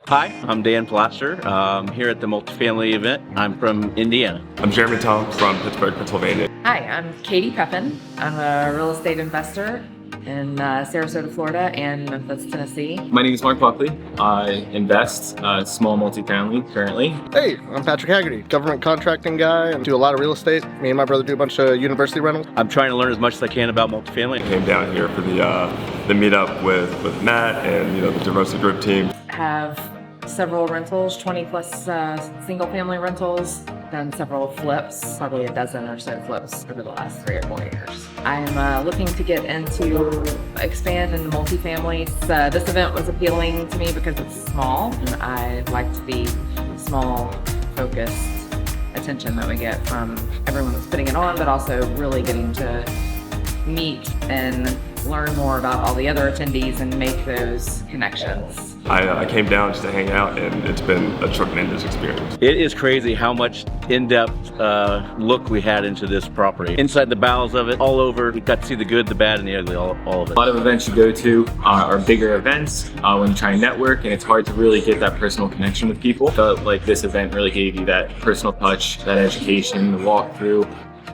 Hi, I'm Dan Plaster, here at the Multifamily event. I'm from Indiana. I'm Jeremy Tom from Pittsburgh, Pennsylvania. Hi, I'm Katie Pepin. I'm a real estate investor in Sarasota, Florida and Memphis, Tennessee. My name is Mark Buckley. I invest small multifamily currently. Hey, I'm Patrick Haggerty, government contracting guy and do a lot of real estate. Me and my brother do a bunch of university rentals. I'm trying to learn as much as I can about multifamily. I came down here for the meetup with Matt and the DeRosa group team. Have several rentals, 20 plus single family rentals, done several flips, probably a dozen or so flips over the last 3 or 4 years. I'm looking to get into expand into multifamily. This event was appealing to me because it's small and I like to be small, focused attention that we get from everyone that's putting it on, but also really getting to meet and learn more about all the other attendees and make those connections. I came down just to hang out, and it's been a tremendous experience. It is crazy how much in-depth look we had into this property. Inside the bowels of it, all over. We got to see the good, the bad, and the ugly, all of it. A lot of events you go to are bigger events when you try and network, and it's hard to really get that personal connection with people. Felt like this event really gave you that personal touch, that education, the walkthrough.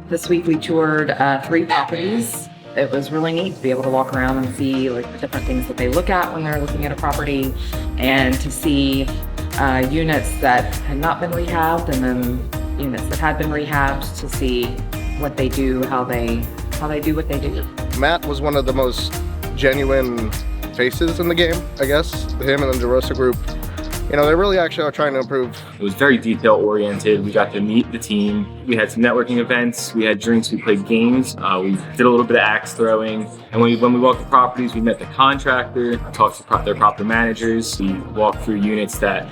This week we toured 3 properties. It was really neat to be able to walk around and see the different things that they look at when they're looking at a property, and to see units that had not been rehabbed and then units that had been rehabbed, to see what they do, how they do what they do. Matt was one of the most genuine faces in the game, I guess. Him and the DeRosa group, they really actually are trying to improve. It was very detail oriented. We got to meet the team. We had some networking events. We had drinks. We played games. We did a little bit of axe throwing. And when we walked the properties, we met the contractor, talked to their property managers. We walked through units that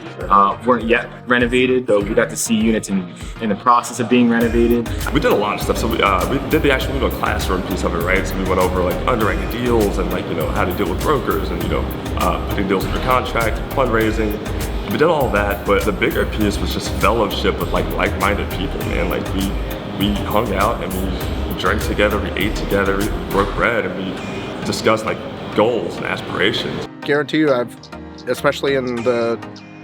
weren't yet renovated, though we got to see units in the process of being renovated. We did a lot of stuff. So we did the actual classroom piece of it, right? So we went over underwriting deals and how to deal with brokers and putting deals under contract, fundraising. We did all that, but the bigger piece was just fellowship with like-minded people, man. We hung out and we drank together, we ate together, we broke bread, and we discussed goals and aspirations. Guarantee you, especially in the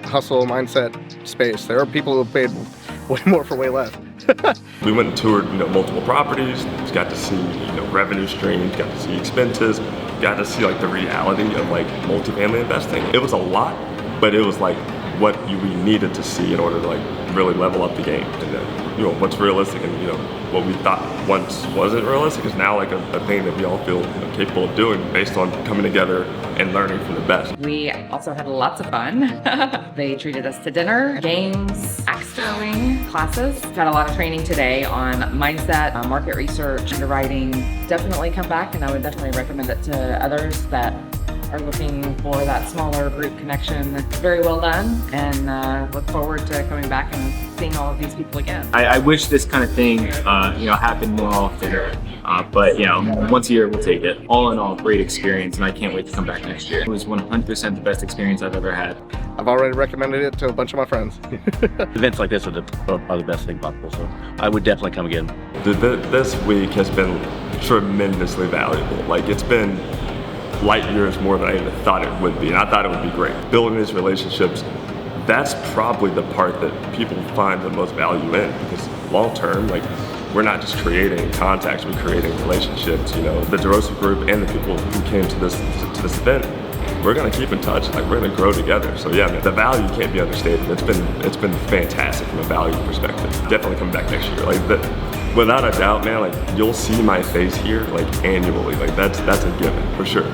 hustle mindset space, there are people who have paid way more for way less. We went and toured multiple properties, got to see revenue streams, got to see expenses, got to see the reality of multifamily investing. It was a lot, but it was what we needed to see in order to really level up the game. And then what's realistic and what we thought once wasn't realistic is now a thing that we all feel capable of doing based on coming together and learning from the best. We also had lots of fun. They treated us to dinner, games, axe throwing, classes. Had a lot of training today on mindset, market research, underwriting. Definitely come back, and I would definitely recommend it to others that are looking for that smaller group connection. Very well done, and look forward to coming back and seeing all of these people again. I wish this kind of thing happened more often, but once a year we'll take it. All in all, great experience, and I can't wait to come back next year. It was 100% the best experience I've ever had. I've already recommended it to a bunch of my friends. Events like this are the best thing possible, so I would definitely come again. This week has been tremendously valuable. It's been light years more than I even thought it would be, and I thought it would be great. Building these relationships, that's probably the part that people find the most value in, because long term, we're not just creating contacts, we're creating relationships. The DeRosa group and the people who came to this event, we're gonna keep in touch. We're gonna grow together. So yeah, man, the value can't be understated. It's been fantastic from a value perspective. Definitely come back next year. Without a doubt, man, you'll see my face here annually. That's a given for sure.